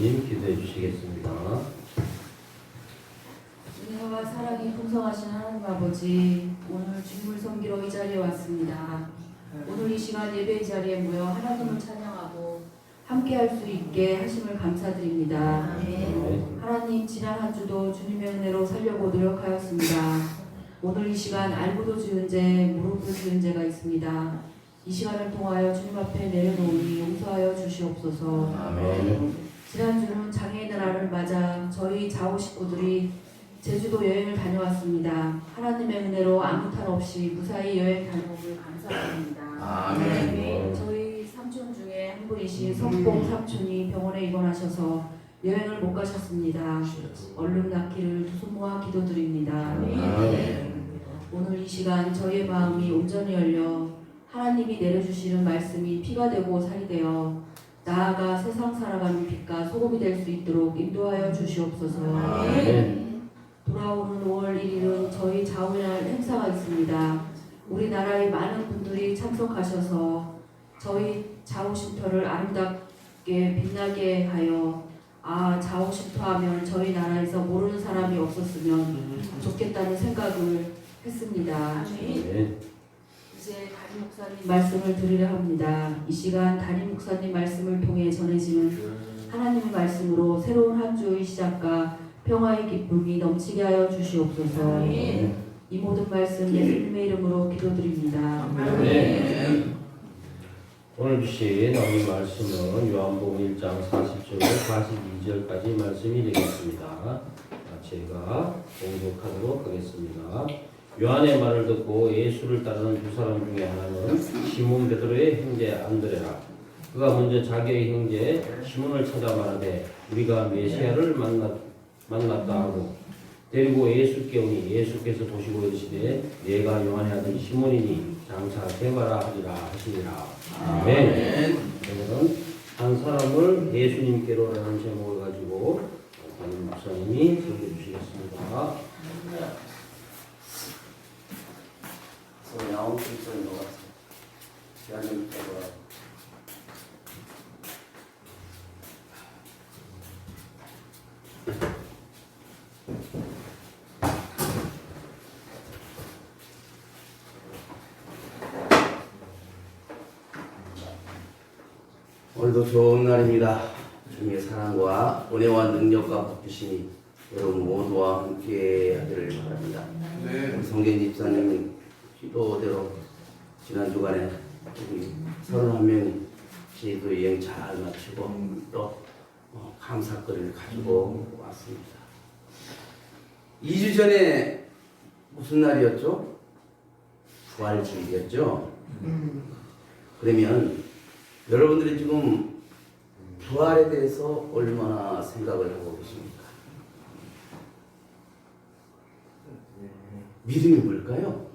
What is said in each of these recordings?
목사님 기도해 주시겠습니다. 은혜와 사랑이 풍성하신 하나님 아버지, 오늘 주님을 섬기러 이 자리에 왔습니다. 오늘 이 시간 예배의 자리에 모여 하나님을 찬양하고 함께 할 수 있게 하심을 감사드립니다. 하나님, 지난 한 주도 주님의 은혜로 살려고 노력하였습니다. 오늘 이 시간 알고도 지은 죄, 모르고도 지은 죄가 있습니다. 이 시간을 통하여 주님 앞에 내려놓으니 용서하여 주시옵소서. 아멘. 지난주는 장애인의 날을 맞아 저희 좌우 식구들이 제주도 여행을 다녀왔습니다. 하나님의 은혜로 아무 탈 없이 무사히 여행 다녀오길 감사드립니다. 아멘. 저희 삼촌 중에 한 분이신 석봉 삼촌이 병원에 입원하셔서 여행을 못 가셨습니다. 얼른 낫기를 두 손 모아 기도드립니다. 아멘. 오늘 이 시간 저희의 마음이 온전히 열려 하나님이 내려주시는 말씀이 피가 되고 살이 되어 나아가 세상 살아가는 빛과 소금이 될 수 있도록 인도하여 주시옵소서. 아멘. 돌아오는 5월 1일은 저희 좌우날 행사가 있습니다. 우리나라의 많은 분들이 참석하셔서 저희 좌우 쉼터를 아름답게 빛나게 하여 좌우 쉼터하면 저희 나라에서 모르는 사람이 없었으면 좋겠다는 생각을 했습니다. 아멘. 이제 담임 목사님 말씀을 드리려 합니다. 이 시간 담임 목사님 말씀을 통해 전해지는 하나님의 말씀으로 새로운 한 주의 시작과 평화의 기쁨이 넘치게 하여 주시옵소서. 아멘. 이 모든 말씀 예수님의 이름으로 기도드립니다. 아멘. 오늘 주신 하나님 말씀은 요한복음 1장 40절부터 42절까지 말씀이 되겠습니다. 제가 공독하도록 하겠습니다. 요한의 말을 듣고 예수를 따르는 두 사람 중에 하나는 시몬 베드로의 형제 안드레라. 그가 먼저 자기의 형제 시몬을 찾아 말하되 우리가 메시아를 만났다 하고 데리고 예수께 오니 예수께서 보시고 이르시되 내가 요한의 아들 시몬이니 장차 되마라 하리라 하시니라. 아멘. 오늘은 한 사람을 예수님께로라는 제목을 가지고 담임 목사님이 설교해 주시겠습니다. 손이 아홉 줄 것 같아요. 대한민국 오늘도 좋은 날입니다. 주님의 사랑과 은혜와 능력과 복주심이 여러분 모두와 함께 하기를 바랍니다. 우리 성경 집사님 기도대로 지난 주간에 우리 31명이 제주도 여행 잘 마치고 또 감사거리를 가지고 왔습니다. 2주 전에 무슨 날이었죠? 부활주일이었죠. 그러면 여러분들이 지금 부활에 대해서 얼마나 생각을 하고 계십니까? 믿음이 뭘까요?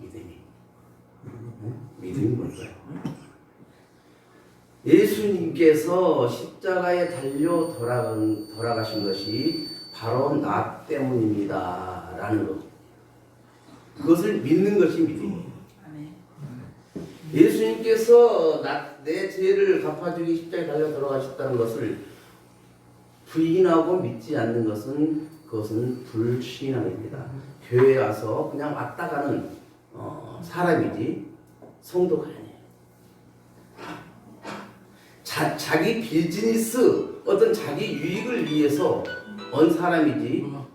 믿음이 뭘까요? 예수님께서 십자가에 달려 돌아가신 것이 바로 나 때문입니다 라는 것, 그것을 믿는 것이 믿음이에요. 예수님께서 내 죄를 갚아주기 십자가에 달려 돌아가셨다는 것을 부인하고 믿지 않는 것은 그것은 불신앙입니다. 교회에 와서 그냥 왔다 가는 사람이지 성도가 아니에요. 자기 비즈니스, 어떤 자기 유익을 위해서 온 사람이지 아니에요.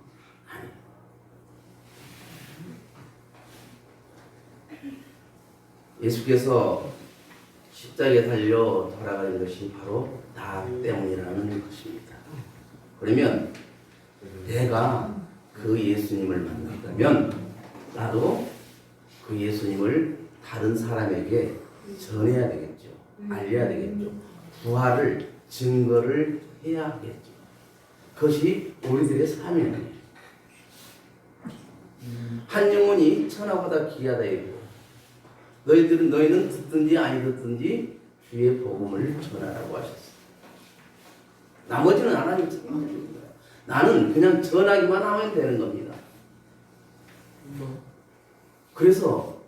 예수께서 십자가에 달려 돌아가는 것이 바로 나 때문이라는 것입니다. 그러면 내가 그 예수님을 만났다면 나도 그 예수님을 다른 사람에게 전해야 되겠죠. 알려야 되겠죠. 부활을 증거를 해야 하겠죠. 그것이 우리들의 사명이에요. 한 영혼이 천하보다 귀하다 했고 너희는 듣든지 아니 듣든지 주의 복음을 전하라고 하셨어요. 나머지는 하나님 책임지는 거예요. 나는 그냥 전하기만 하면 되는 겁니다. 그래서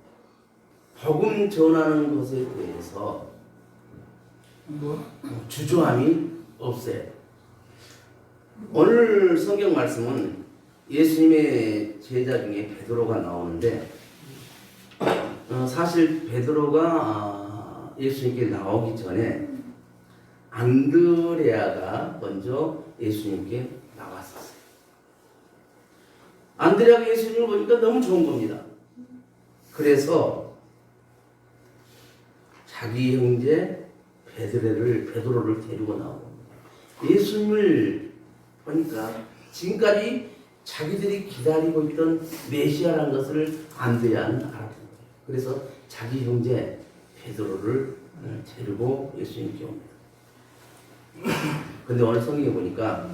복음 전하는 것에 대해서 주저함이 없어요. 오늘 성경 말씀은 예수님의 제자 중에 베드로가 나오는데 사실 베드로가 예수님께 나오기 전에 안드레아가 먼저 예수님께 나왔었어요. 안드레아가 예수님을 보니까 너무 좋은 겁니다. 그래서 자기 형제 베드로를 데리고 나온 겁니다. 예수님을 보니까 지금까지 자기들이 기다리고 있던 메시아라는 것을 안드레아는 알았던 거예요. 그래서 자기 형제 베드로를 데리고 예수님께 옵니다. 근데 오늘 성경에 보니까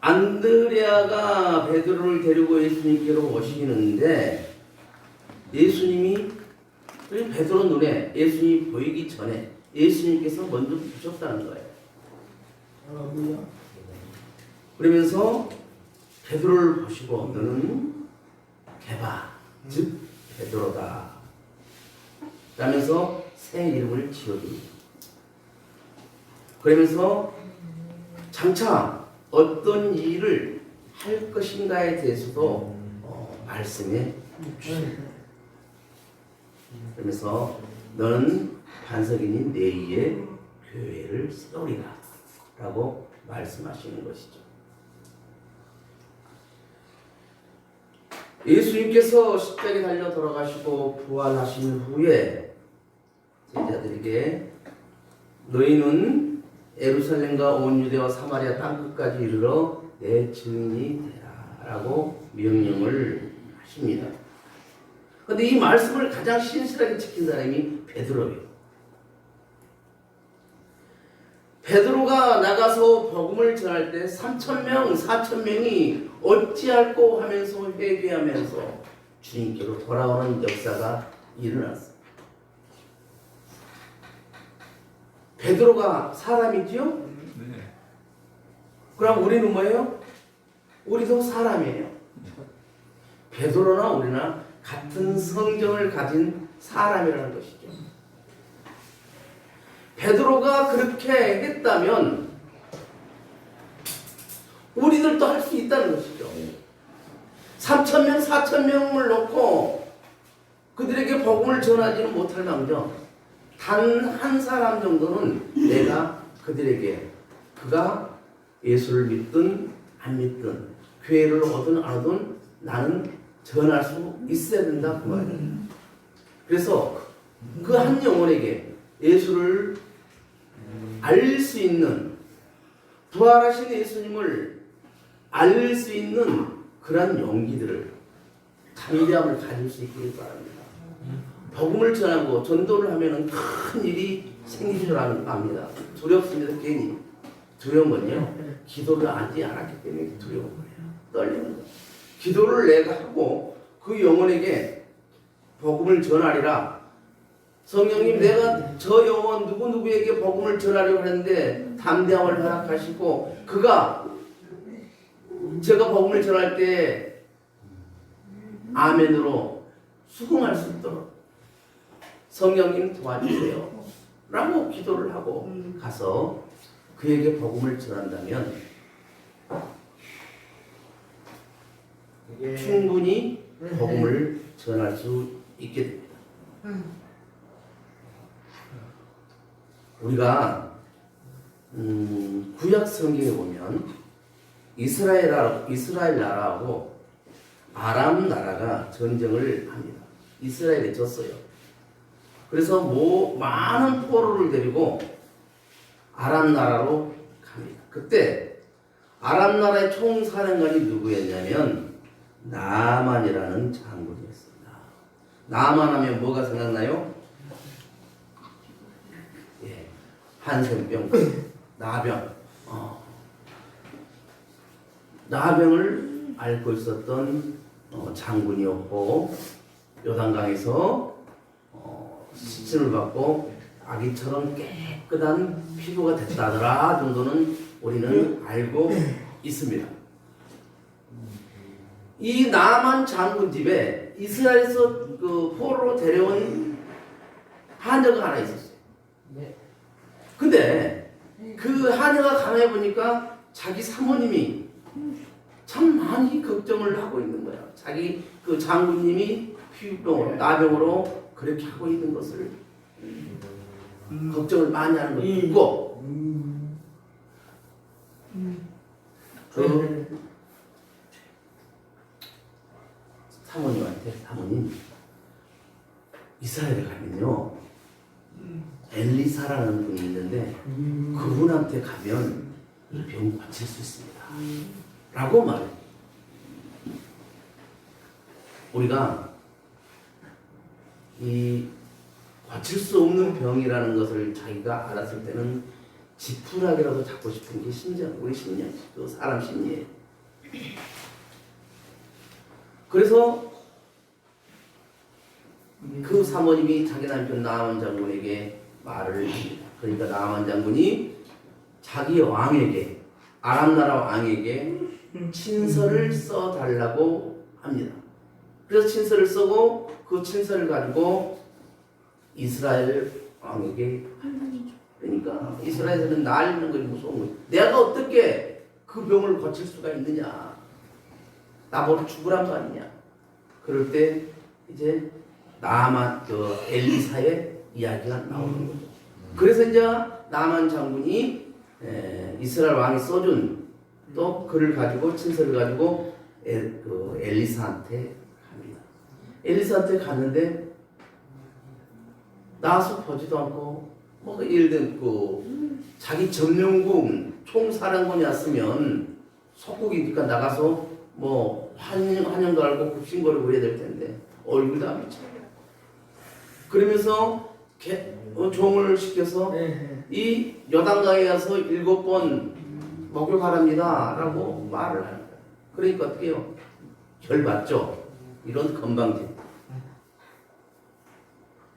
안드레아가 베드로를 데리고 예수님께로 오시는데 예수님이 베드로 눈에 예수님이 보이기 전에 예수님께서 먼저 보셨다는 거예요. 그러면서 베드로를 보시고 너는 게바 즉 베드로다 라면서 새 이름을 지어줍니다. 그러면서 장차 어떤 일을 할 것인가에 대해서도 말씀해 주십니다. 그러면서 너는 반석이니 내 위에 교회를 세우리라 라고 말씀하시는 것이죠. 예수님께서 십자가에 달려 돌아가시고 부활하신 후에 제자들에게 너희는 예루살렘과 온 유대와 사마리아 땅끝까지 이르러 내 증인이 되라 라고 명령을 하십니다. 그런데 이 말씀을 가장 신실하게 지킨 사람이 베드로예요. 베드로가 나가서 복음을 전할 때 3,000명, 4,000명이 어찌할꼬 하면서 회개하면서 주님께로 돌아오는 역사가 일어났어요. 베드로가 사람이지요? 네. 그럼 우리는 뭐예요? 우리도 사람이에요. 베드로나 우리나 같은 성정을 가진 사람이라는 것이죠. 베드로가 그렇게 했다면 우리들도 할 수 있다는 것이죠. 3,000명, 4,000명을 놓고 그들에게 복음을 전하지는 못할 망정 단 한 사람 정도는 내가 그들에게 그가 예수를 믿든 안 믿든 교회를 오든 안 오든 나는 전할 수 있어야 된다 그 말이에요. 그래서 그 한 영혼에게 예수를 알 수 있는 부활하신 예수님을 알 수 있는 그런 용기들을 담대함을 가질 수 있기를 바랍니다. 복음을 전하고 전도를 하면은 큰 일이 생길 줄 압니다. 두렵습니다. 괜히 두려운 건요. 기도를 하지 않았기 때문에 두려운 거예요. 떨리는 거예요. 기도를 내가 하고 그 영혼에게 복음을 전하리라. 성령님 내가 저 영혼 누구누구에게 복음을 전하려고 하는데 담대함을 허락하시고 그가 제가 복음을 전할 때 아멘으로 수긍할 수 있도록 성령님 도와주세요 라고 기도를 하고 가서 그에게 복음을 전한다면 충분히 복음을 전할 수 있게 됩니다. 우리가 구약 성경에 보면 이스라엘 나라하고 아람 나라가 전쟁을 합니다. 이스라엘에 졌어요. 그래서 많은 포로를 데리고 아람 나라로 갑니다. 그때 아람 나라의 총사령관이 누구였냐면 나만이라는 장군이었습니다. 나만 하면 뭐가 생각나요? 예, 한센병, 나병. 나병을 앓고 있었던 장군이었고 요단강에서 시침을 받고 아기처럼 깨끗한 피부가 됐다더라 정도는 우리는 알고 있습니다. 이 나만 장군 집에 이스라엘에서 그 포로로 데려온 하녀가 하나 있었어요. 근데 그 하녀가 가만히 보니까 자기 사모님이 참 많이 걱정을 하고 있는 거야. 자기 그 장군님이 피부병으로 나병으로 그렇게 하고 있는 것을 걱정을 많이 하는 걸 듣고 그 사모님한테 사모님 이스라엘에 가면요 엘리사라는 분이 있는데 그분한테 가면 이 병 고칠 수 있습니다 라고 말해. 우리가 이 고칠 수 없는 병이라는 것을 자기가 알았을 때는 지푸라기라도 잡고 싶은 게 심장, 우리 심리, 또 사람 심리예요. 그래서 그 사모님이 자기 남편 나아만 장군에게 말을 합니다. 그러니까 나아만 장군이 자기 왕에게, 아람 나라 왕에게 친서를 써달라고 합니다. 그래서 친서를 쓰고 그 친서를 가지고 이스라엘 왕에게 그러니까 이스라엘에서는 날리는 것이 무서운 거예요. 내가 어떻게 그 병을 고칠 수가 있느냐? 나보다 죽으란 거 아니냐? 그럴 때 이제 나아만 그 엘리사의 이야기가 나오는 거죠. 그래서 이제 나아만 장군이 이스라엘 왕이 써준 또 글을 가지고 친서를 가지고 그 엘리사한테 갑니다. 엘리사한테 갔는데 나와서 보지도 않고 뭐 예를 그 자기 점령군 총사령관이었으면 속국이니까 나가서 뭐 환영도 알고 굽신거리고 해야 될 텐데 얼굴도 안 비쳐. 그러면서 종을 시켜서 이 요단강에 가서 7번 목욕하랍니다 라고 말을 하는 거예요. 그러니까 어떻게 해요? 절 받죠. 이런 건방진.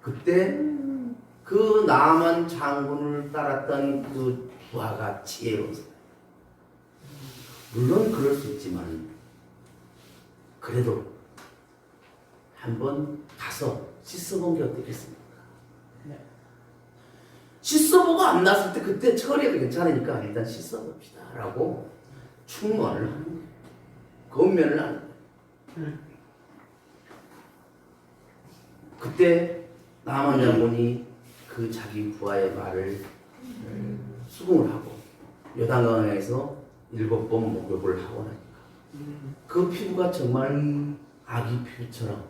그때 그 나아만 장군을 따랐던 그 부하가 지혜로웠어요. 물론 그럴 수 있지만 그래도 한번 가서 씻어본 게 어떻겠습니까? 씻어보고 안 났을 때 그때 처리해도 괜찮으니까 일단 씻어봅시다 라고 충고를 하는 거예요. 건면을 하는 거예요. 그때 나아만 장군이 그 자기 부하의 말을 수긍을 하고 요단강에서 7번 목욕을 하고 나니까 그 피부가 정말 아기 피부처럼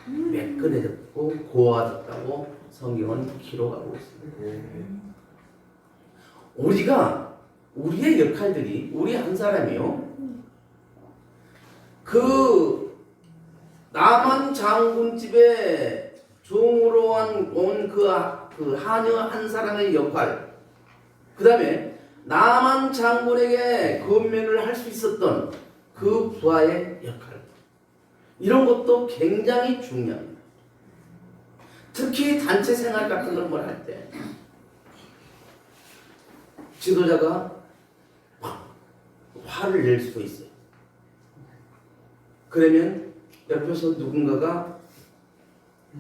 매끈해졌고 고와졌다고 성경은 기록하고 있습니다. 우리가 우리의 역할들이 우리 한 사람이요 그 나만 장군 집에 종으로 온 그 하녀 한 사람의 역할, 그 다음에 나만 장군에게 건면을 할 수 있었던 그 부하의 역할, 이런 것도 굉장히 중요합니다. 특히 단체 생활 같은 걸 할 때 지도자가 화를 낼 수도 있어요. 그러면 옆에서 누군가가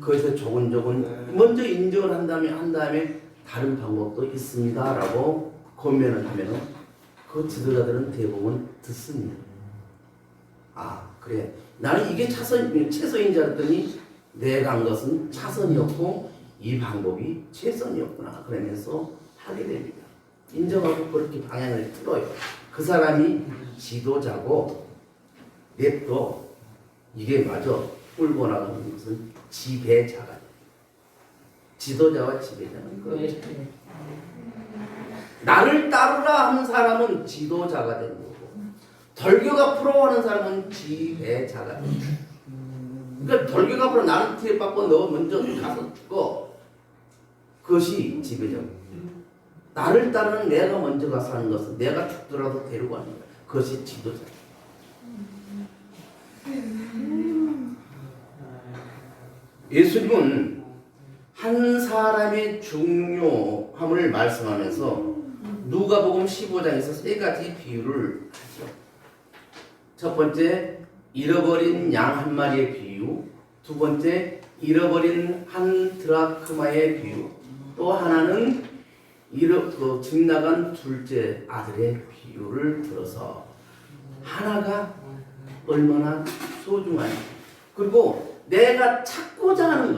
거기서 조곤조곤 먼저 인정을 한 다음에 다른 방법도 있습니다 라고 권면을 하면 그 지도자들은 대부분 듣습니다. 아 그래 나는 이게 최선인 줄 알았더니 내가 한 것은 차선이었고 이 방법이 최선이었구나 그러면서 하게 됩니다. 인정하고 그렇게 방향을 틀어요. 그 사람이 지도자고 냅둬 이게 맞아 끌고 나가는 것은 지배자가 돼. 지도자와 지배자는 그거예요. 나를 따르라 하는 사람은 지도자가 되는 거고 돌격 앞으로 하는 사람은 지배자가 되는 거고 그러니까 돌격 앞으로 나는 뒤에 빠고 너 먼저 가서 죽어 그것이 지배자고 나를 따르는 내가 먼저 가서 하는 것은 내가 죽더라도 데리고 가는 거야. 그것이 지도자. 예수님은 한 사람의 중요함을 말씀하면서 누가복음 15장에서 3가지 비유를 하죠. 첫 번째, 잃어버린 양 한 마리의 비유. 두 번째, 잃어버린 한 드라크마의 비유. 또 하나는 집 나간 둘째 아들의 비유를 들어서 하나가 얼마나 소중한지, 그리고 내가 찾고자 하는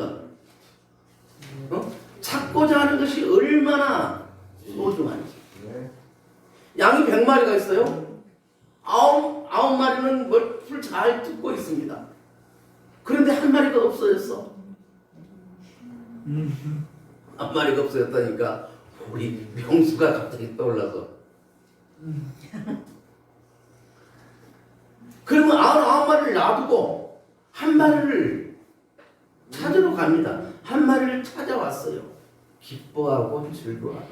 것, 찾고자 하는 것이 얼마나 소중한지. 양이 100마리가 있어요. 아홉 마리는 풀 잘 뜯고 있습니다. 그런데 한 마리가 없어졌어. 한 마리가 없어졌다니까 우리 명수가 갑자기 떠올라서. 그러면 99마리를 놔두고 한 마리를 찾으러 갑니다. 한 마리를 찾아왔어요. 기뻐하고 즐거워하고.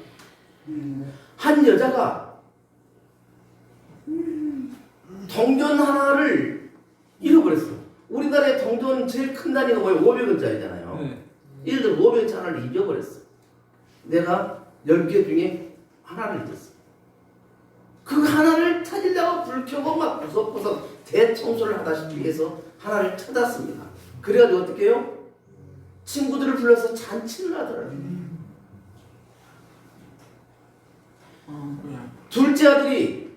한 여자가 동전 하나를 잃어버렸어. 우리나라의 동전 제일 큰 단위가 뭐예요? 500원짜리잖아요. 예를 들어 500원짜리 하나를 잊어버렸어. 내가 10개 중에 하나를 잊었어. 그 하나를 찾으려고 불 켜고 막 구석구석 대청소를 하다시피 해서 하나를 찾았습니다. 그래가지고 어떻게 해요? 친구들을 불러서 잔치를 하더라고요. 둘째 아들이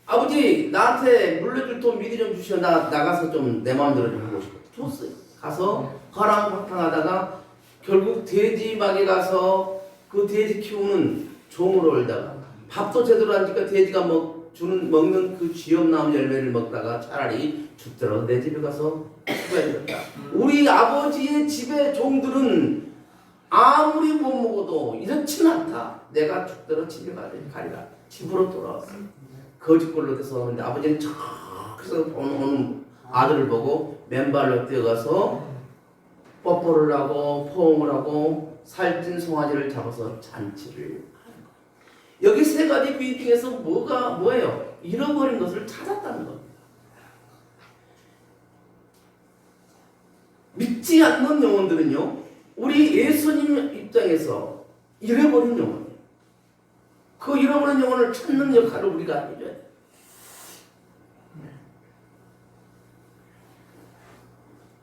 아버지 나한테 물려줄 돈 미리 좀 주시오. 나 나가서 좀 내 마음대로 좀 하고 싶어. 줬어요. 가서 허랑방탕하다가 결국 돼지막에 가서 그 돼지 키우는 종으로 올다가 밥도 제대로 안 주니까 돼지가 먹는 그 쥐엄나무 열매를 먹다가 차라리 죽더라도 내 집에 가서 죽어야 된다. 우리 아버지의 집의 종들은 아무리 못 먹어도 이렇진 않다. 내가 죽더라도 집에 가리라. 집으로 돌아왔어. 거짓골로 돼서 오는데 아버지는 저기서 오는 아들을 보고 맨발로 뛰어가서 뽀뽀를 하고 포옹을 하고 살찐 송아지를 잡아서 잔치를. 여기 세 가지 비유 중에서 뭐예요? 잃어버린 것을 찾았다는 겁니다. 믿지 않는 영혼들은요, 우리 예수님 입장에서 잃어버린 영혼이에요. 그 잃어버린 영혼을 찾는 역할을 우리가 해줘야 돼요.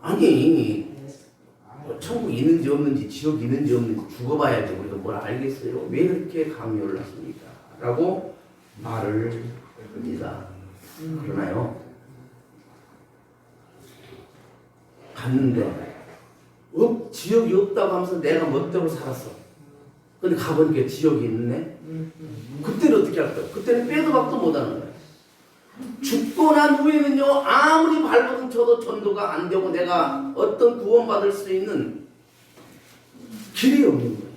아니, 천국 있는지 없는지, 지옥이 있는지 없는지 죽어봐야지 우리가 뭘 알겠어요. 왜 이렇게 강요를 하십니까? 라고 말을 합니다. 그러나요, 갔는데 지옥이 없다고 하면서 내가 멋대로 살았어. 근데 가보니까 지옥이 있네. 그때는 어떻게 할 거야? 그때는 빼도 박도 못하는 거야. 죽고 난 후에는요, 아무리 발버둥 쳐도 전도가 안 되고 내가 어떤 구원받을 수 있는 길이 없는 거예요.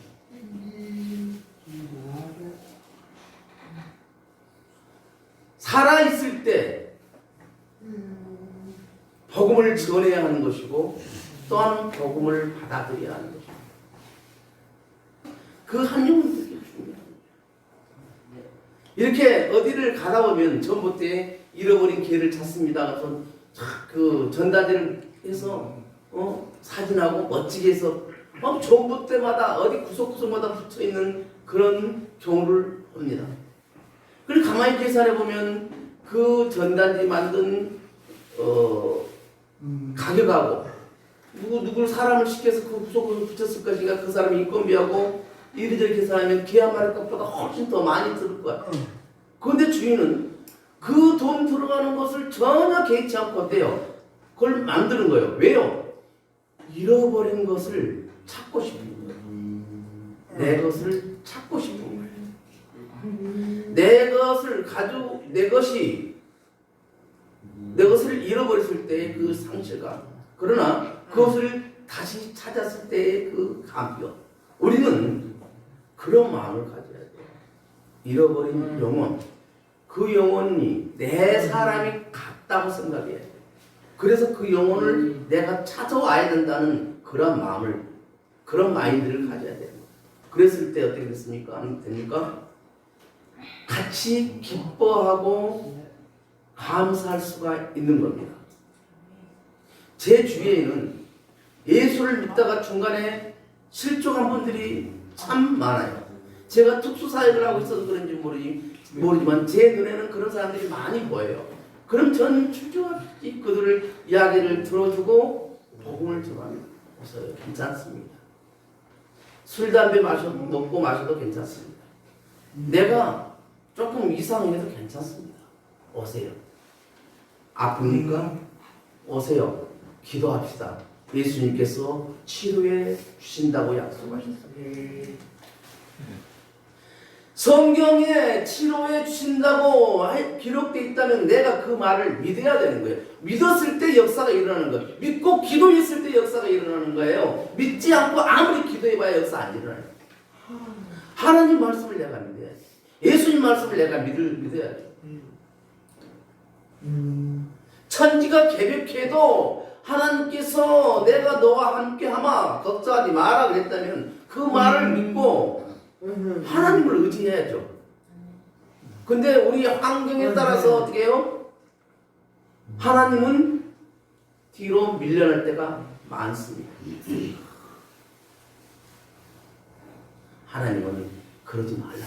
살아있을 때 복음을 전해야 하는 것이고 또한 복음을 받아들여야 하는 것입니다. 그 한 영은 되게 중요합니다. 이렇게 어디를 가다 보면 전봇 때 잃어버린 개를 찾습니다. 그래서 그 전단지를 해서 사진하고 멋지게 해서 전봇 때마다 어디 구석구석마다 붙어 있는 그런 경우를 봅니다. 그리고 가만히 계산해 보면 그 전단지 만든 가격하고 누구를 사람을 시켜서 그 구석구석 붙였을 것인가, 그 사람이 인건비하고 이리저리 계산하면 개 한 마리 값보다 훨씬 더 많이 들을 거야. 그런데 주인은 그 돈 들어가는 것을 전혀 개의치 않고 어때요? 그걸 만드는 거예요. 왜요? 잃어버린 것을 찾고 싶은 거예요. 내 것을 찾고 싶은 거예요. 내 것을 잃어버렸을 때의 그 상실감, 그러나 그것을 다시 찾았을 때의 그 감격, 우리는 그런 마음을 가져야 돼요. 잃어버린 영혼, 그 영혼이 내 사람이 같다고 생각해야 돼요. 그래서 그 영혼을 내가 찾아와야 된다는 그런 마음을, 그런 마인드를 가져야 돼요. 그랬을 때 어떻게 됩니까? 같이 기뻐하고 감사할 수가 있는 겁니다. 제 주위에는 예수를 믿다가 중간에 실족한 분들이 참 많아요. 제가 특수사역을 하고 있어서 그런지 모르지만 제 눈에는 그런 사람들이 많이 보여요. 그럼 전 출중없이 그들을 이야기를 들어주고 복음을 전합니다. 그래서 괜찮습니다. 술, 담배 먹고 마셔도 괜찮습니다. 내가 조금 이상해도 괜찮습니다. 오세요. 아픕니까? 오세요. 기도합시다. 예수님께서 치료해 주신다고 약속하셨습니다. 성경에 치료해 주신다고 기록되어 있다면 내가 그 말을 믿어야 되는 거예요. 믿었을 때 역사가 일어나는 거예요. 믿고 기도했을 때 역사가 일어나는 거예요. 믿지 않고 아무리 기도해봐야 역사 안 일어나요. 하나님 말씀을 내가 믿어야지. 예수님 말씀을 내가 믿어야지. 천지가 개벽해도 하나님께서 내가 너와 함께하마 걱정하지 마라 그랬다면 그 말을 믿고 하나님을 의지해야죠. 근데 우리 환경에 따라서 어떻게 해요? 하나님은 뒤로 밀려날 때가 많습니다. 하나님은 그러지 말라.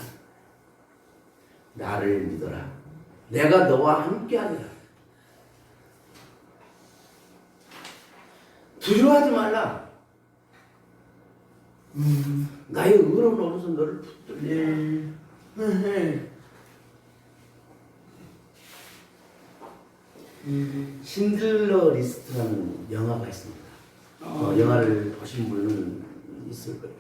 나를 믿어라. 내가 너와 함께하리라. 두려워하지 말라. 나의 의로운 오른손 너를 붙들리라. 신들러 리스트라는 영화가 있습니다. 영화를 보신 분은 있을 거예요.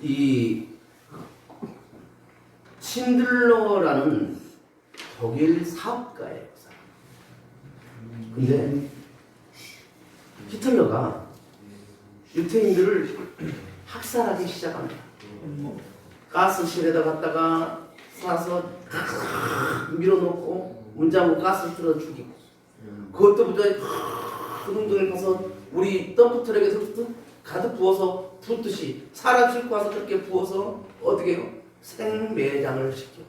이 신들러라는 독일 사업가예요. 근데 히틀러가 유태인들을 학살하기 시작합니다. 가스실에다 갖다가 싸서 밀어놓고 문장으로 가스를 틀어 죽이고, 그것도 무전히 큰 등을 가서 우리 덤프트럭에서 가득 부어서 붓듯이 사람 싣고 와서 그렇게 부어서 어떻게 해요? 생매장을 시켜.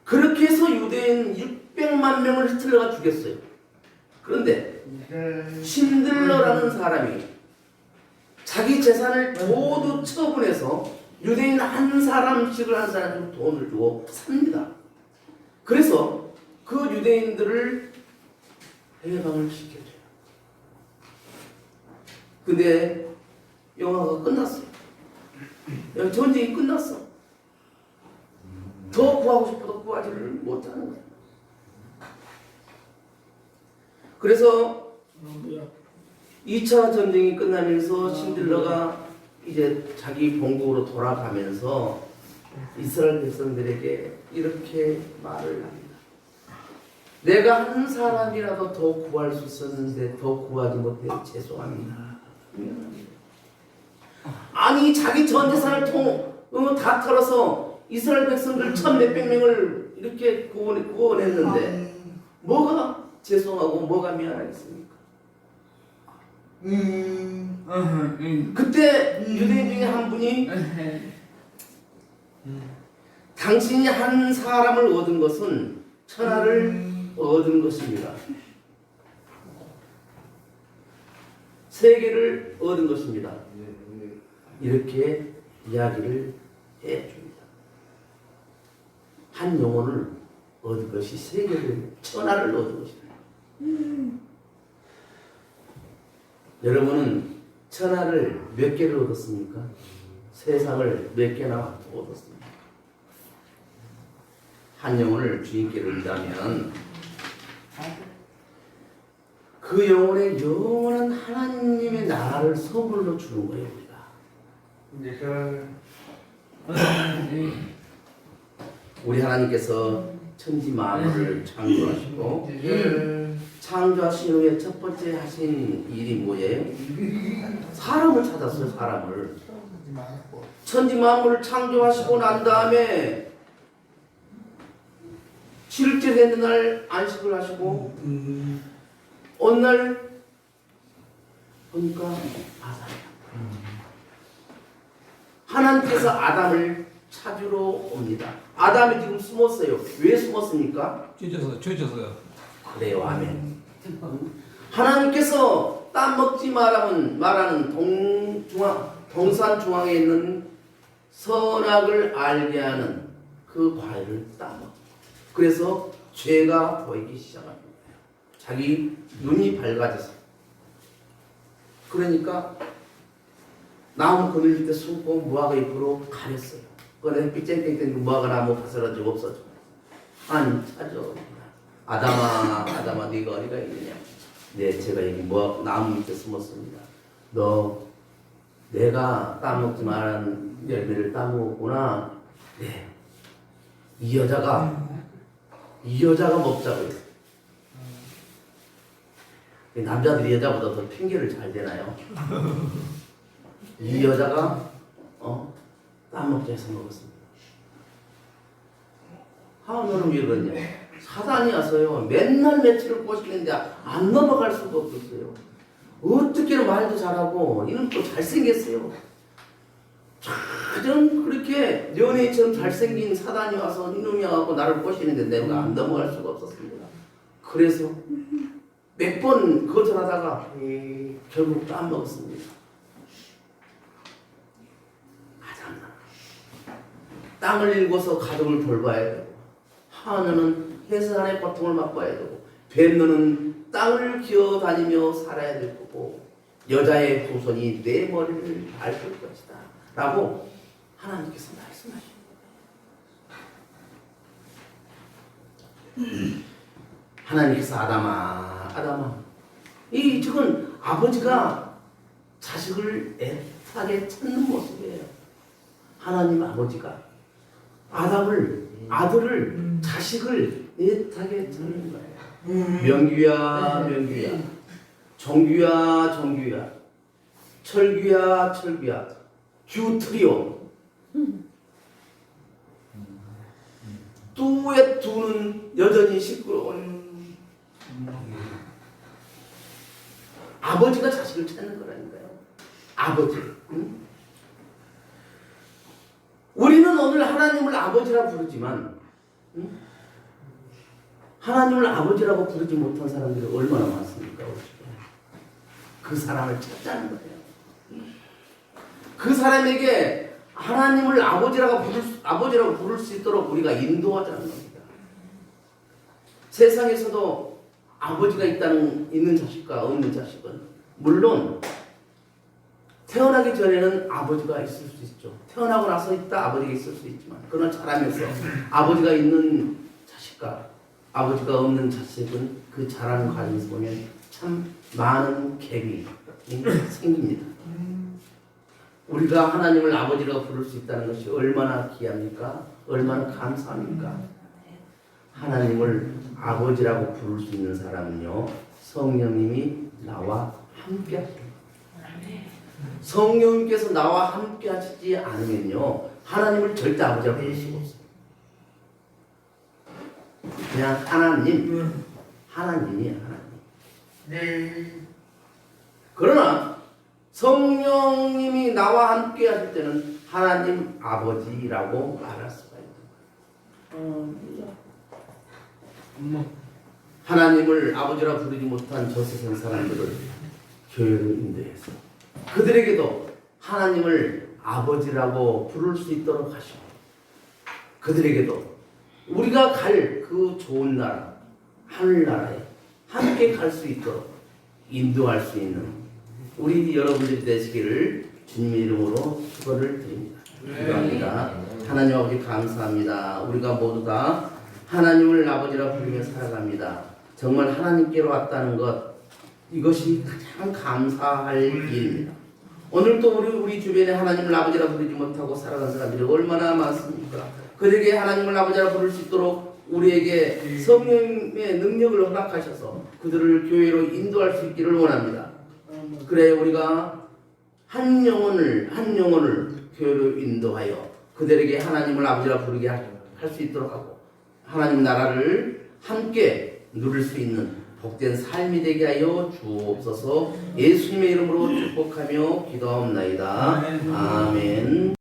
그렇게 해서 유대인 600만 명을 히틀러가 죽였어요. 그런데 신들러라는 사람이 자기 재산을 모두 처분해서 유대인 한 사람씩을 한 사람씩 돈을 주고 삽니다. 그래서 그 유대인들을 해방을 시켜줘요. 근데 영화가 끝났어요. 전쟁이 끝났어. 더 구하고 싶어도 구하지를 못하는 거예요. 그래서 2차 전쟁이 끝나면서 신들러가 이제 자기 본국으로 돌아가면서 이스라엘 백성들에게 이렇게 말을 합니다. 내가 한 사람이라도 더 구할 수 있었는데 더 구하지 못해 죄송합니다. 아니 자기 전 재산을 다 털어서 이스라엘 백성들 1,000몇백 명을 이렇게 구원했는데 뭐가 죄송하고 뭐가 미안하겠습니까? 그때 유대인 중에 한 분이 당신이 한 사람을 얻은 것은 천하를 얻은 것입니다. 세계를 얻은 것입니다. 이렇게 이야기를 해줍니다. 한 영혼을 얻은 것이 세계를, 천하를 얻은 것입니다. 여러분은 천하를 몇 개를 얻었습니까? 세상을 몇 개나 얻었습니까? 한 영혼을 주인께로 인다면 그 영혼의 영원한 하나님의 나라를 선물로 주는 거예요, 우리가. 우리 하나님께서 천지 만물을 창조하시고 창조하신 후에 첫 번째 하신 일이 뭐예요? 사람을 찾았어요. 사람을. 천지 만물을 창조하시고 난 다음에 7일째 되는 날 안식을 하시고 어느 날 보니까 아담이야. 하나님께서 아담을 찾으러 옵니다. 아담이 지금 숨었어요. 왜 숨었습니까? 죄져서요. 그래요. 아멘. 하나님께서 땀 먹지 말라는 동산 중앙에 있는 선악을 알게 하는 그 과일을 따먹. 그래서 죄가 보이기 시작합니다. 자기 눈이 밝아져서 그러니까 나무 그늘 밑에 숨고 무화과 잎으로 가렸어요. 그런데 햇빛 쨍쨍 뜨니까 무화과 나무 가스라지고 없어져. 아니 찾아. 아담아 아담아 네가 어디가 있느냐. 네 제가 여기 나무 밑에 숨었습니다. 너 내가 따먹지 말한 열매를 따먹었구나. 네. 이 여자가 먹자고요. 남자들이 여자보다 더 핑계를 잘 대나요? 이 여자가 따먹자 해서 먹었습니다. 너는 왜 그러냐? 사단이 와서요 맨날 며칠을 꼬시는데 안 넘어갈 수가 없었어요. 어떻게는 말도 잘하고 이는 또 잘생겼어요. 참 그렇게 연예인처럼 잘생긴 사단이 와서 이놈이 와서 나를 꼬시는데 내가 안 넘어갈 수가 없었습니다. 그래서 몇 번 거절하다가 결국 따먹었습니다. 땅을 일궈서 가족을 돌봐야 되고 하느는 해산의 고통을 맛봐야 되고 뱀너는 땅을 기어다니며 살아야 될 거고 여자의 후손이 내 머리를 밟을 것이다 라고 하나님께서 말씀하십니다. 하나님께서 아담아 지금 아버지가 자식을 애타게 찾는 모습이에요. 하나님 아버지가 아들을 자식을 애타게 찾는 거예요. 명규야 정규야 철규야 규트리오 뚜의 두는 여전히 시끄러운 아버지가 자식을 찾는 거라니까요. 아버지. 우리는 오늘 하나님을 아버지라 부르지만 하나님을 아버지라고 부르지 못한 사람들이 얼마나 많습니까? 그 사람을 찾자는 거예요. 그 사람에게 하나님을 아버지라고 부를 수 있도록 우리가 인도하자는 겁니다. 세상에서도 아버지가 있는 자식과 없는 자식은 물론 태어나기 전에는 아버지가 있을 수 있죠. 태어나고 나서 있다 아버지가 있을 수 있지만 그러나 자라면서 아버지가 있는 자식과 아버지가 없는 자식은 그 자라는 과정에서 보면 참 많은 갭이 생깁니다. 우리가 하나님을 아버지라고 부를 수 있다는 것이 얼마나 귀합니까? 얼마나 감사합니까? 하나님을 아버지라고 부를 수 있는 사람은요 성령님이 나와 함께 하십니다. 성령님께서 나와 함께 하시지 않으면요 하나님을 절대 아버지라고 부를 수가 없어요. 그냥 하나님이에요. 하나님. 그러나 성령님이 나와 함께 하실 때는 하나님 아버지라고 말할 수가 있는 거예요. 하나님을 아버지라 부르지 못한 저 세상 사람들을 교회로 인도해서 그들에게도 하나님을 아버지라고 부를 수 있도록 하시고 그들에게도 우리가 갈 그 좋은 나라 하늘나라에 함께 갈 수 있도록 인도할 수 있는 우리 여러분들이 되시기를 주님의 이름으로 축원을 드립니다. 기도합니다. 하나님 아버지 감사합니다. 우리가 모두 다 하나님을 아버지라 부르며 살아갑니다. 정말 하나님께로 왔다는 것 이것이 가장 감사할 일입니다. 오늘도 우리 주변에 하나님을 아버지라 부르지 못하고 살아간 사람들이 얼마나 많습니까? 그들에게 하나님을 아버지라 부를 수 있도록 우리에게 성령의 능력을 허락하셔서 그들을 교회로 인도할 수 있기를 원합니다. 그래 우리가 한 영혼을 교회로 인도하여 그들에게 하나님을 아버지라 부르게 할 수 있도록 하고 하나님 나라를 함께 누릴 수 있는 복된 삶이 되게 하여 주옵소서. 예수님의 이름으로 축복하며 기도하옵나이다. 아멘.